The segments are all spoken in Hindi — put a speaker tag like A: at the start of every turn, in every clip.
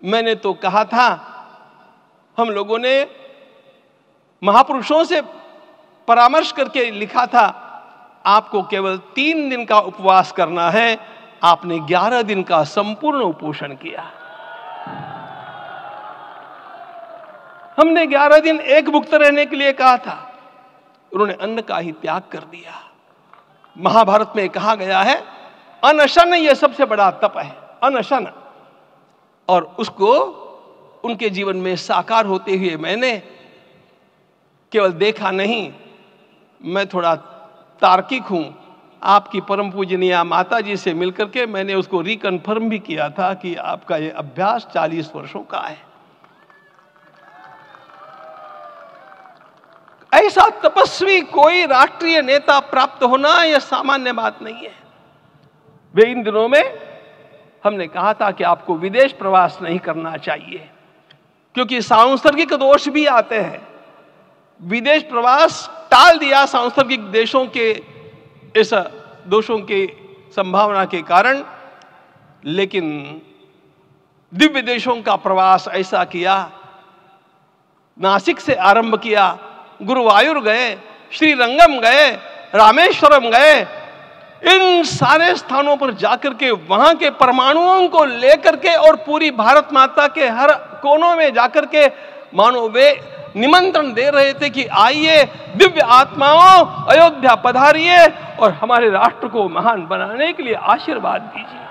A: मैंने तो कहा था, हम लोगों ने महापुरुषों से परामर्श करके लिखा था, आपको केवल 3 दिन का उपवास करना है। आपने 11 दिन का संपूर्ण उपोषण किया। हमने 11 दिन एक भुक्त रहने के लिए कहा था, उन्होंने अन्न का ही त्याग कर दिया। महाभारत में कहा गया है, अनशन यह सबसे बड़ा तप है, अनशन। और उसको उनके जीवन में साकार होते हुए मैंने केवल देखा नहीं, मैं थोड़ा तार्किक हूं। आपकी परम पूजनीय माता जी से मिलकर के मैंने उसको रिकन्फर्म भी किया था कि आपका ये अभ्यास 40 वर्षों का है। ऐसा तपस्वी कोई राष्ट्रीय नेता प्राप्त होना यह सामान्य बात नहीं है। वे इन दिनों में हमने कहा था कि आपको विदेश प्रवास नहीं करना चाहिए, क्योंकि सांसर्गिक दोष भी आते हैं। विदेश प्रवास टाल दिया सांसर्गिक देशों के इस दोषों की संभावना के कारण, लेकिन दिव्य देशों का प्रवास ऐसा किया। नासिक से आरंभ किया, गुरुवायूर गए, श्रीरंगम गए, रामेश्वरम गए। इन सारे स्थानों पर जाकर के वहां के परमाणुओं को लेकर के और पूरी भारत माता के हर कोनों में जाकर के मानो वे निमंत्रण दे रहे थे कि आइए दिव्य आत्माओं, अयोध्या पधारिए और हमारे राष्ट्र को महान बनाने के लिए आशीर्वाद दीजिए।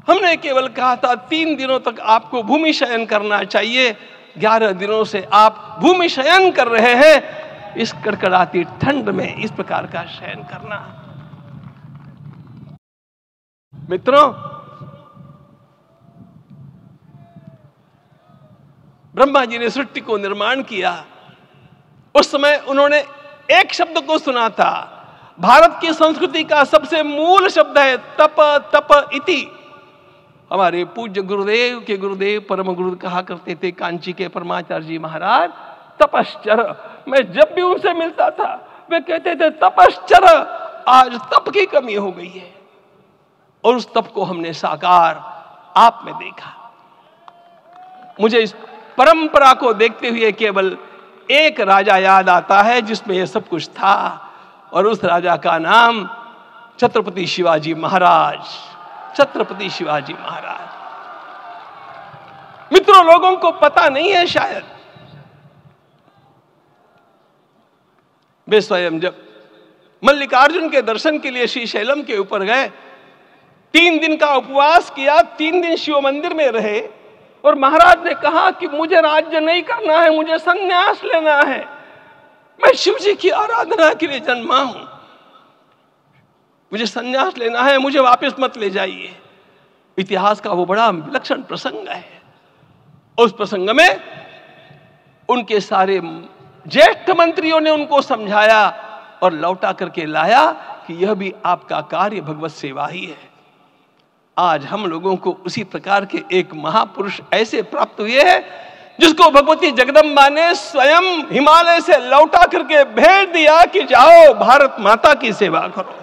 A: हमने केवल कहा था 3 दिनों तक आपको भूमि शयन करना चाहिए। 11 दिनों से आप भूमि शयन कर रहे हैं। इस कड़कड़ाती ठंड में इस प्रकार का शयन करना, मित्रों, ब्रह्मा जी ने सृष्टि को निर्माण किया। उस समय उन्होंने एक शब्द को सुना था। भारत की संस्कृति का सबसे मूल शब्द है तप, तप इति। हमारे पूज्य गुरुदेव के गुरुदेव परम गुरु कहा करते थे, कांची के परमाचार्य जी महाराज, तपश्चर। मैं जब भी उनसे मिलता था वे कहते थे तपश्चर। आज तप की कमी हो गई है और उस तप को हमने साकार आप में देखा। मुझे इस परंपरा को देखते हुए केवल एक राजा याद आता है जिसमें यह सब कुछ था, और उस राजा का नाम छत्रपति शिवाजी महाराज। छत्रपति शिवाजी महाराज। मित्रों, लोगों को पता नहीं है शायद, वे स्वयं जब मल्लिकार्जुन के दर्शन के लिए श्रीशैलम के ऊपर गए, 3 दिन का उपवास किया, 3 दिन शिव मंदिर में रहे, और महाराज ने कहा कि मुझे राज्य नहीं करना है, मुझे संन्यास लेना है, मैं शिव जी की आराधना के लिए जन्मा हूं, मुझे संन्यास लेना है, मुझे वापस मत ले जाइए। इतिहास का वो बड़ा विलक्षण प्रसंग है। उस प्रसंग में उनके सारे ज्येष्ठ मंत्रियों ने उनको समझाया और लौटा करके लाया कि यह भी आपका कार्य भगवत सेवा ही है। आज हम लोगों को उसी प्रकार के एक महापुरुष ऐसे प्राप्त हुए हैं जिसको भगवती जगदम्बा ने स्वयं हिमालय से लौटा करके भेज दिया कि जाओ भारत माता की सेवा करो।